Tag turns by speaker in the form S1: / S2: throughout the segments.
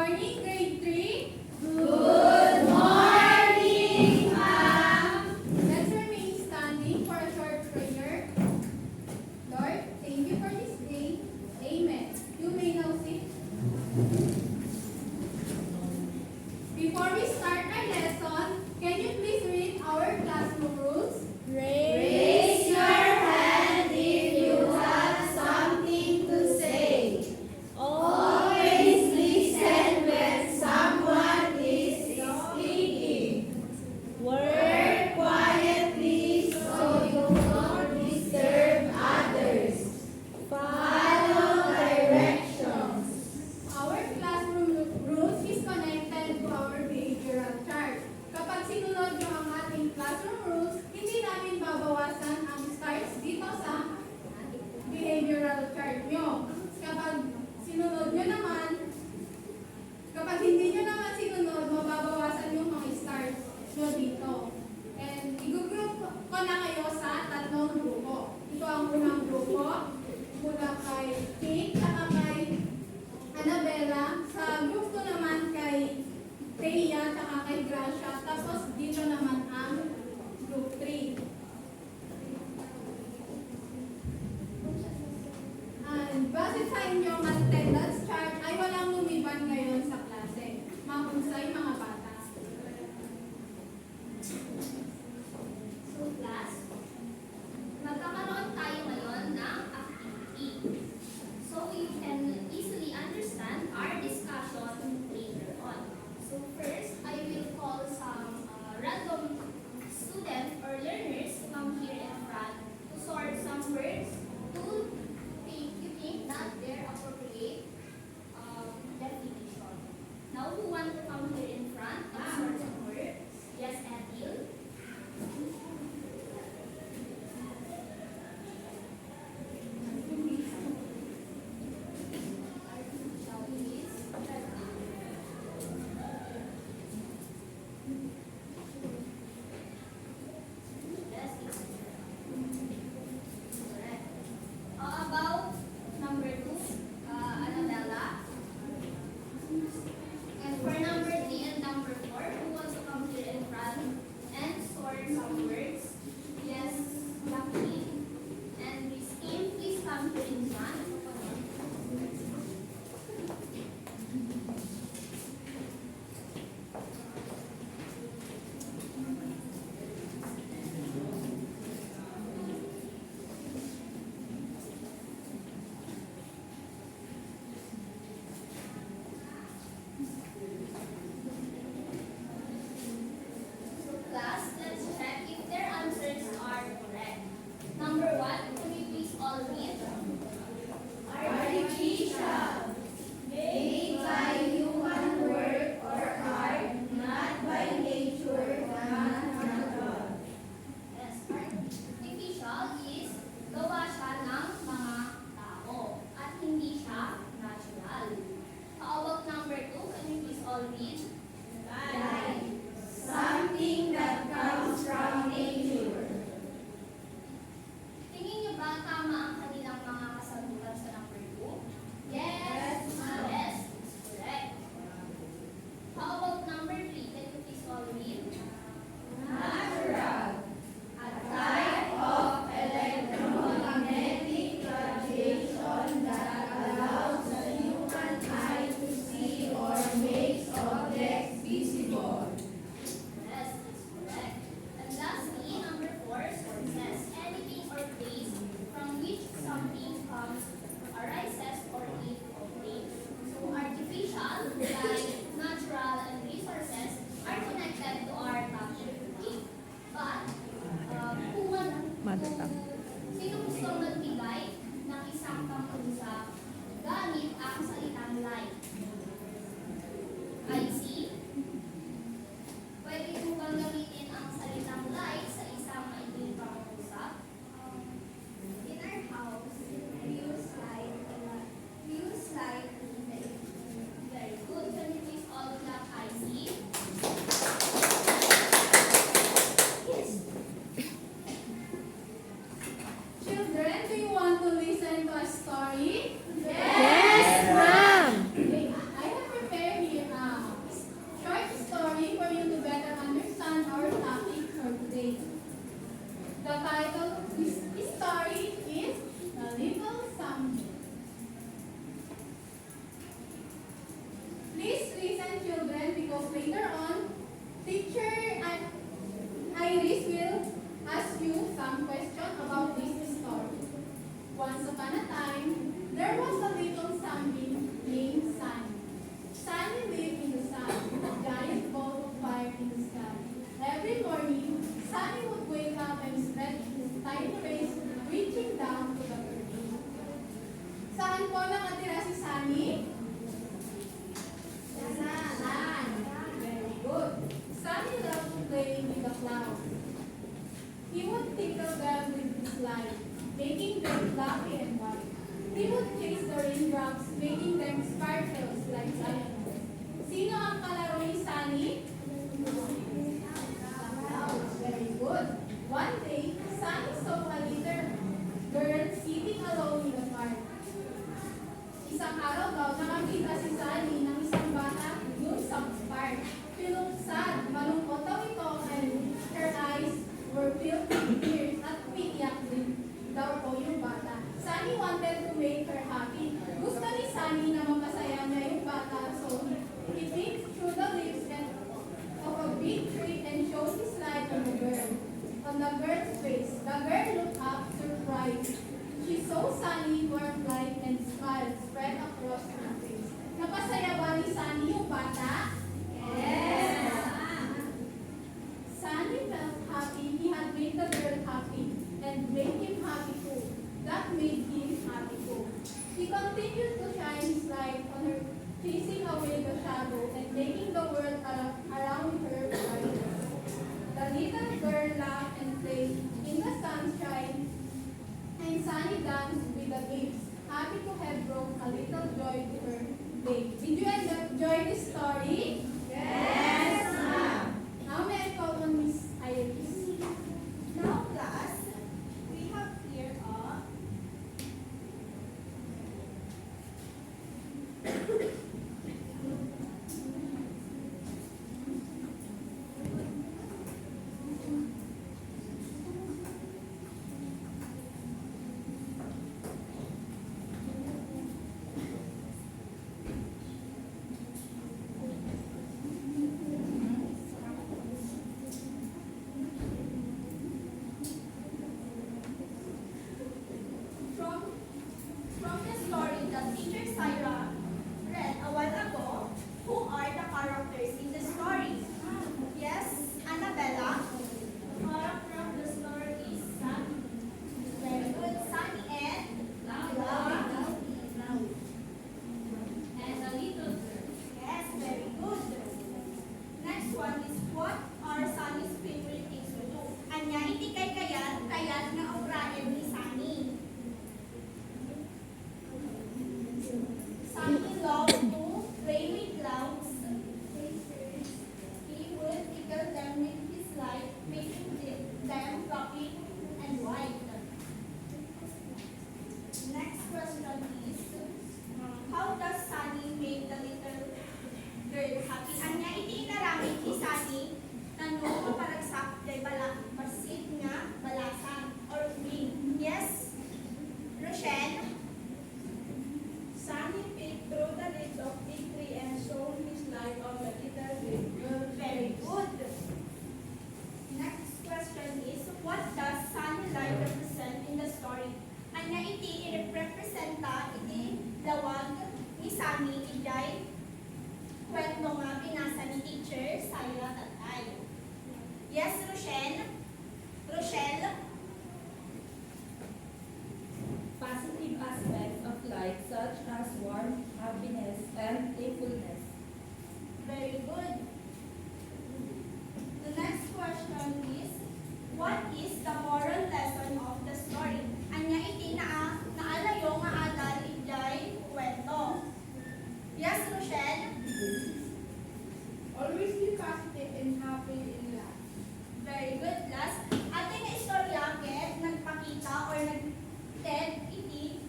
S1: morning, grade 3.
S2: Good morning, ma'am.
S1: Let's remain standing for a short prayer. Lord, thank you for this day. Amen. You may now sit. Before we start our lesson, can you please read our classroom rules?
S2: Raise your hand if you have something to say. Always listen when someone is speaking. Work quietly so you don't disturb others. Follow directions.
S1: Our nakakita si Sunny ng isang bata dun sa park. She looked sad, malungkot daw ito, and her eyes were filled with tears at umiiyak din daw po yung bata. Sunny wanted to make her happy. Gusto ni Sunny na mapasaya niya yung bata, so he peeked through the leaves and of a big tree and showed his light on the girl. On the girl's face, the girl looked up, surprised. She saw Sunny warm light and smile spread across her face. Napasaya ba ni Sunny yung bata? Yes! Sunny felt happy. He had made the girl happy and made him happy too. That made him happy too. He continued to shine his light on her, chasing away the shadow and making the world around her brighter. The little girl laughed and played in the sunshine, and Sunny danced with the waves, happy to have brought a little joy to her day. Did you enjoy this story? Yes, ma'am. Now may I call on Miss Iris?
S2: Now, class, we have here a from the story that teacher Syra read a while ago. Who are the characters in the story? Yes, Annabella. The character of the story is Sunny. Very good. Sunny and Laura. And the little girl. Yes, very good. Next one is what are Sunny's favorite things to do? Anya iti kay kayat nga obrayan ni Sunny. Sunny loved to play with clouds. He would tickle them with his light, making them fluffy and white. Next question is, how does Sunny make the little girl happy? Anya iti inaramid ni Sunny nano maparagsak kay basit nga balasan or wing. Yes, Rochelle?
S3: Sunny peeked through the leaves of big tree and shone his light on the little girl.
S2: Very good. Next question is, what does Sunny light represent in the story? Anya iti i-representa iti dawag ni Sunny ijay kwento nga binasa ni teacher Syra Tatay. Yes, Rochelle? Rochelle?
S3: Positive aspects of light such as warmth, happiness, and playfulness.
S2: Very good. The next question is, what is the moral lesson of the story? Anya iti naalayo nga adal ijay kwento. Yes, Rochelle?
S1: Always be positive and happy in life.
S2: Very good, class. Ating istorya ket nagpakita or nag-TED iti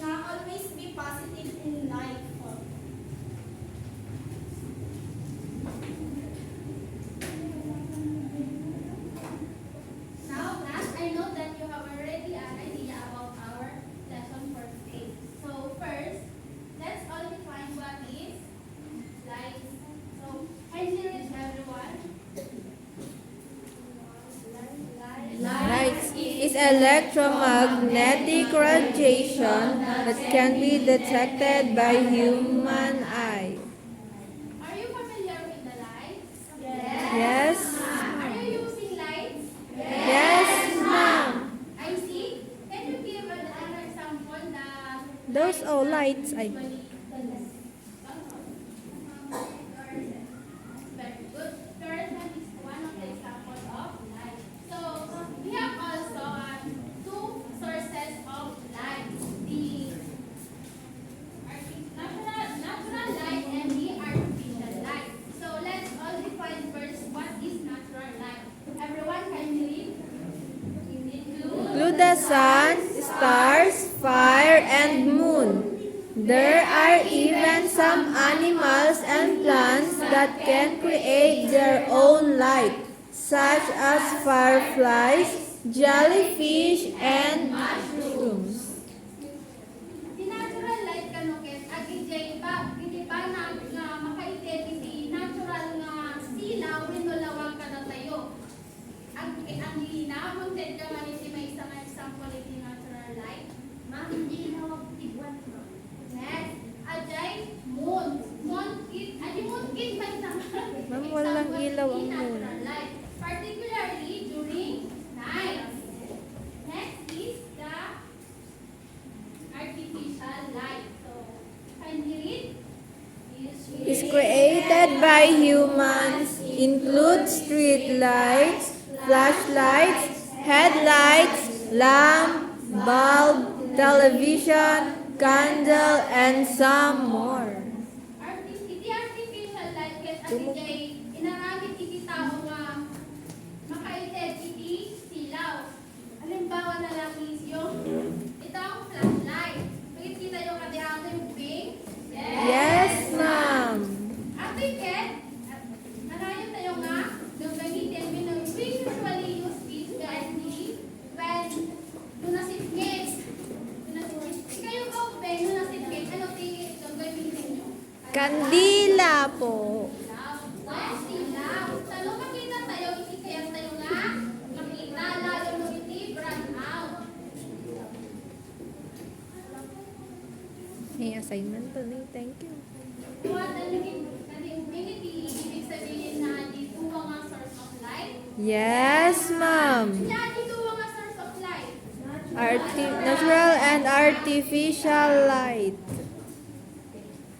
S2: na always be positive in life.
S1: Now, class, I know that you have already an idea about our lesson for today. So first, let's all define what is light. So, kindly read everyone.
S4: Light is electromagnetic radiation that can be detected by human eye.
S1: Are you familiar with the lights?
S4: Yes?
S1: Are you using lights?
S4: Yes, ma'am.
S1: I see. Can you give an example that
S4: Those are lights.
S1: Very good. Fluorescent is one of the examples of light. So we have also two sources of light: the natural light and the artificial light. So let's all define first what is natural light. Everyone can read.
S4: Include the sun, stars, fire, and moon. There are even some animals and plants that can create their own light, such as fireflies, jellyfish, and mushrooms.
S1: Di natural light kanukit at ijay ba nga makaitet iti natural nga silaw wenno lawang kada tayo. Ang linaw ted ka man iti may isang example iti natural light. Ma'am, hindi nawag tiguan mo. Next, ajay moon. Moon kit ba isang
S4: Ma'am, walang
S1: example
S4: ilaw
S1: iti
S4: ang moon.
S1: natural light, particularly during night. Next is the artificial light. So, can you read?
S4: Is created by humans, include street lights, flashlights, headlights, lamp, bulb, television, candle, and some more.
S1: Iti artificial light ket ati inaramid iti tao nga makaited iti silaw. Halimbawa na lang is yung itong flashlight. Pagit kita yung kati ating pink.
S4: Yes, ma'am.
S1: Ate ket, narayan tayo nga nung gamitin we usually use this candy when lunasitngit. Kayo ba, Ben, lunasitngit? Ano tingin yung gamitin nyo?
S4: Kandila po.
S1: Silaw. Talo makita tayo, ikikayang tayo nga. Makita, lalo mo iti brand out.
S4: May assignment to me. Thank you.
S1: What ibig sabihin na dito nga source of light?
S4: Yes, ma'am.
S1: Na dito nga source of light?
S4: Natural and artificial light.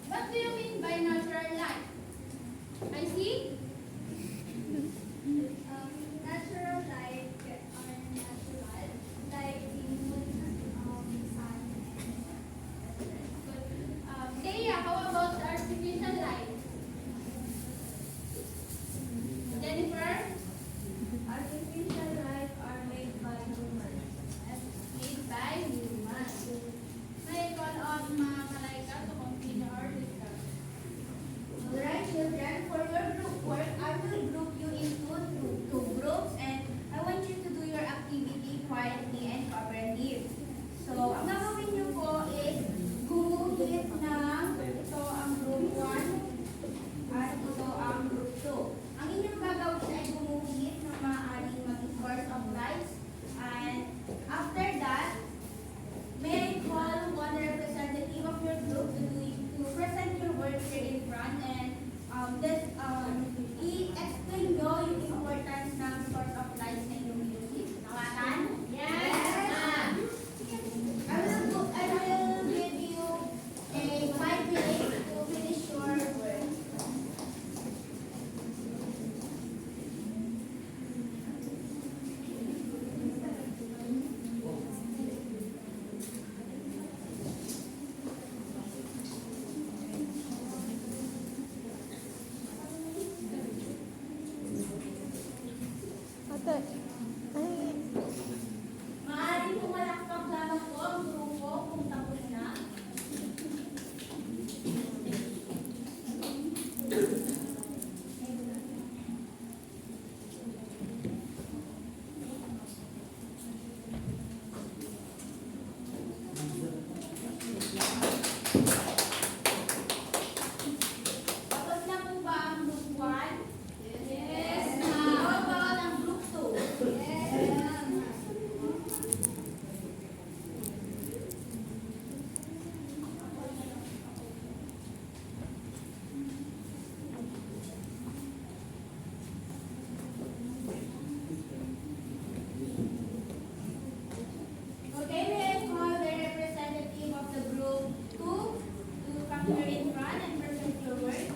S1: What do you mean by natural light? I see?
S2: Natural light are natural, like the moon, sun.
S1: Thea, how about the artificial light? Jennifer?
S3: Artificial light are made by humans.
S1: Made by humans. May call on mga malaika to continue our discussion.
S2: Alright, children, for your group work, I will group you into two groups and I want you to do your activity quietly and cooperative. So, ang gagawin niyo po is gumuhit ng ito ang group 1 at ito ang group 2. Ang inyong gagawin ay gumuhit ng maaaring maging source of lights and after that, may I call one representative of your group to present your work here in front and i-explain nyo yung importance ng source of light na inyong music. Nawatan?
S1: Yes, ma'am.
S2: I will give you a 5 minutes to finish your work.
S4: Ate, ay,
S2: Maaaring pumalakpak lamang po ang grupo kung tapos na. Tapos na po ba ang group 1?
S1: Yes,
S2: How about ang group 2? Okay, may I call the representative of the group 2 to come here in front and present your work.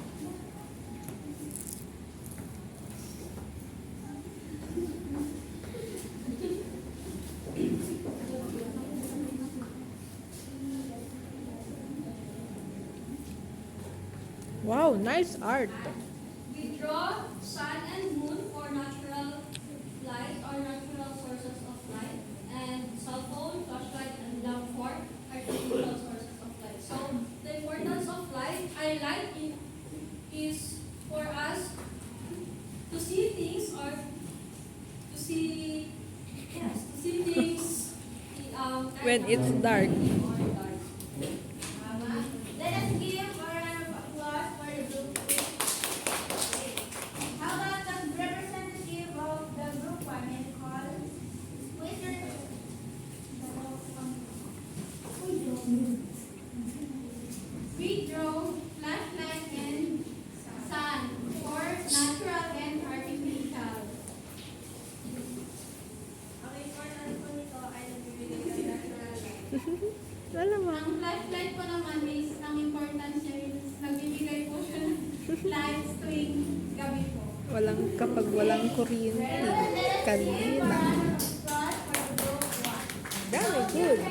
S4: wow, nice art.
S3: We draw sun and moon for natural light or natural sources of light, and cell phone, flashlight, and lamp for artificial sources of light. So
S5: why light is for us to see things or to see things
S4: When it's dark.
S2: Let us give a round of applause for the group. How about the representative of the group 1 and call? Who is your
S1: We draw flashlight and sun for natural and artificial.
S2: Okay, for ano po nito ay nagbibigay ng natural light.
S4: Wala mo.
S1: Ang flashlight po naman is, ang importance niya is nagbibigay po siya ng lights tuwing gabi po.
S4: Kapag walang kuryente. Kanina. Very good.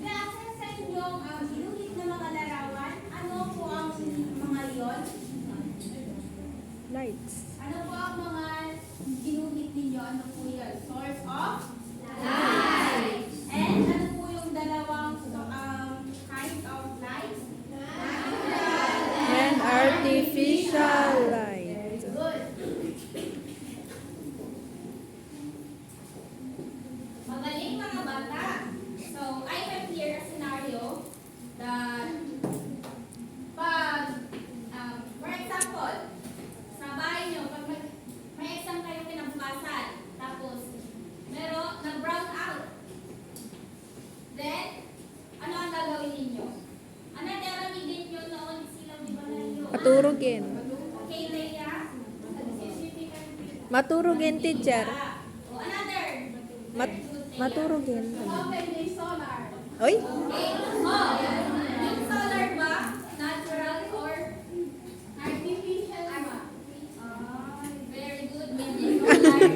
S2: Reaction sa inyong inulit na mga larawan, ano po ang mga yon?
S4: Lights.
S2: Ano po ang mga ginuhit ninyo? Ano po yun? Source of light. And ano po yung dalawang kind of light?
S4: And artificial light.
S2: Good. Magaling mga bata. So, I have here a scenario that pag, for example, sa bahay nyo, pag may exam kayo kinabukasan, tapos nag-brown out. Then, ano ang gagawin ninyo? Ano naramigin nyo noon silang di ba na yun?
S4: Maturugin.
S2: Okay, Leia?
S4: Maturugin, teacher.
S2: O, another.
S4: Maturugin.
S1: Open the solar.
S4: Oy?
S2: Okay. Oh, yung solar ba? Natural or
S1: Artificial ba?
S2: very good. May market.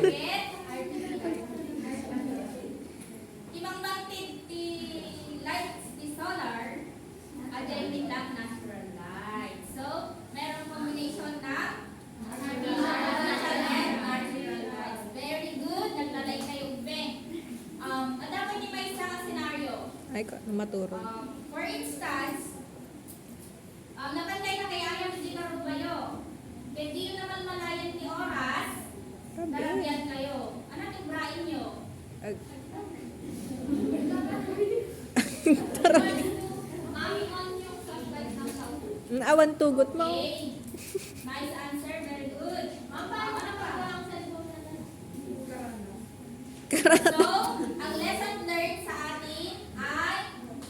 S2: Ibang bang ti lights di solar, adjective lang natural light. So, merong combination na artificial and natural lights. Very good. Naglalay kayo, Ben. At dapat di may isang scenario.
S4: Ay, maturog.
S2: For instance, napantay na kaya yung hindi karubayo. Hindi yun naman malayan ni oras, darabian kayo. Ano yung brain nyo? Mami on yung flashlight ng south.
S4: Awan tugot mo.
S2: Okay. Nice answer. Very good. Ma'am, paano na pa ang cellphone natin? So, ang lesson learned sa atin ay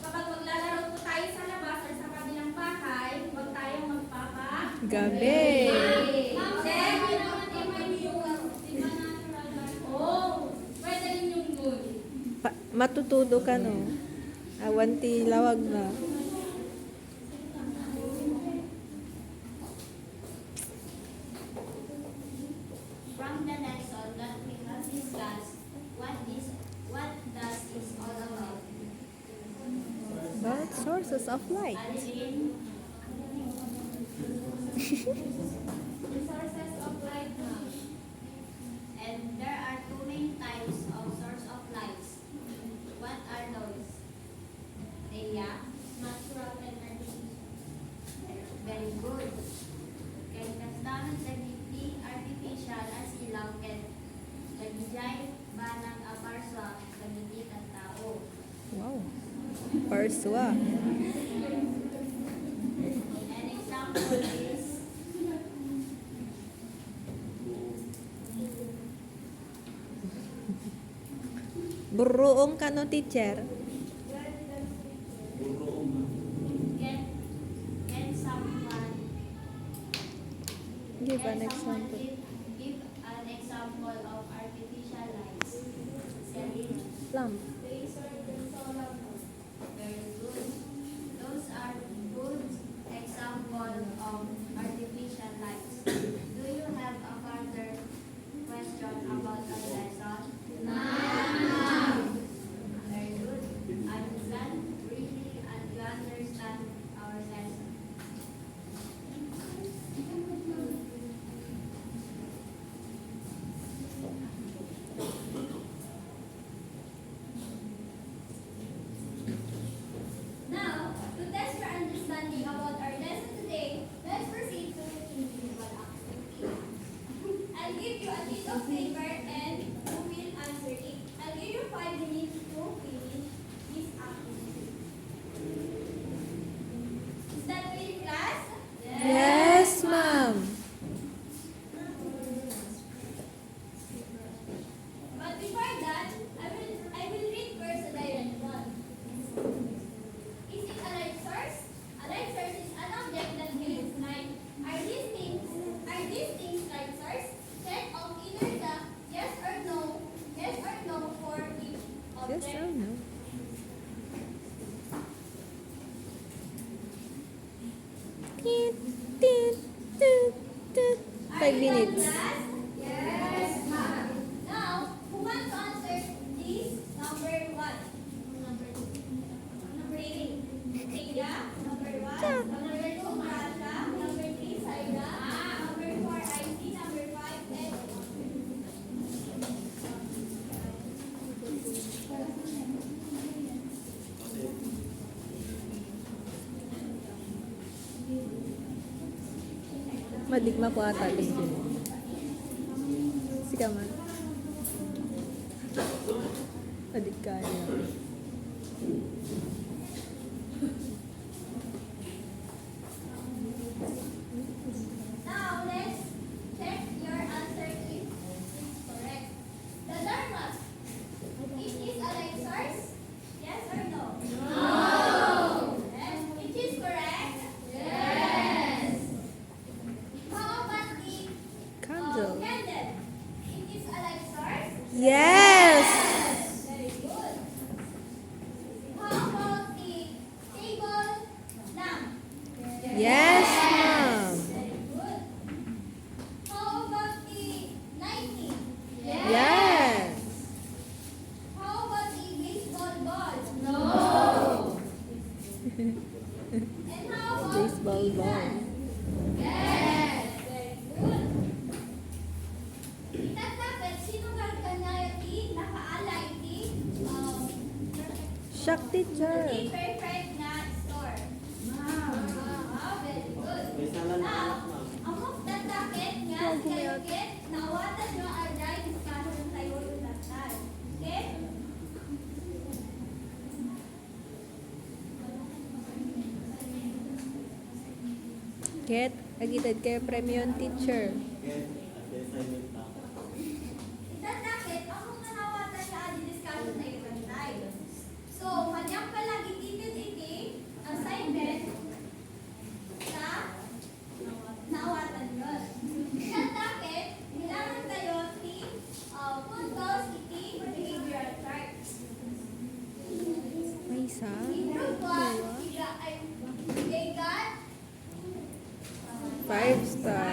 S2: kapag maglalaro po tayo sa labas or sa kabilang bahay, huwag tayong
S4: Gabi.
S2: Then, oh, pwede rin yung good.
S4: Matutudo ka, no? Awan ti lawag na.
S2: From the lesson that we have discussed, what does this all about?
S4: About sources of light.
S2: Alin?
S1: Sources of light na.
S2: And there are two main types of source of lights. What are those? Leia? Natural and artificial. Very good. Kay kastamit sa giti artificial as ilaw ken nagbigay banang aparswa sa giti kan tao.
S4: Wow. Parswa.
S2: An example is
S4: Buruong ka, no, teacher?
S2: can someone
S4: Give
S2: can
S4: an
S2: someone
S4: example.
S2: give an example of artificial lights? Celine.
S4: Lamp.
S2: Very good. Those are good example of artificial lights. Do you have a further question about the lesson? Very good. I'm glad really and you understand our lesson. Now, to test your
S4: Tit, tit, tit, tit. 5 minutes.
S2: Yes, ma'am. Now, who wants to answer this? Number 1. Number 3. Tia. Number 1. Number 2, Marasha. Number 3, Saida. Number 4, Icy. Number 5, Ed.
S4: Madigma ko ata din. Sige man. Adik kaya.
S2: Now, let's check your answer if it's correct. The Dharma, it is a light source? Yes or no? No! Yes. It is correct? Yes! How about the
S4: Candle.
S2: candle? It is a light source?
S4: Yes!
S2: Very good. How about the table lamp?
S4: Yes, ma'am.
S2: Very good. How about the lighting?
S4: Yes.
S2: How about the baseball ball?
S5: No.
S2: And how about
S4: Baseball
S2: the
S4: ball.
S2: fan? Yes. Very good. Itatapit, sino kanya iti nakaala iti
S4: Shock teacher.
S2: iti perfect na store? Very good. Now, amok tatakit nga kayukit nawatan nyo aday discussion tayo yung tatay. Okay?
S4: Get, agitad kayo premium teacher.
S2: Itatapit, amok na nawatan nga aday discussion tayo yung tatay. So, kanyang palagi iti assignment sa nawatan yun. Itatapit, kailangan tayo ti puntos iti behavioral chart.
S4: May isa.
S2: Improve what? They got
S4: 5 star.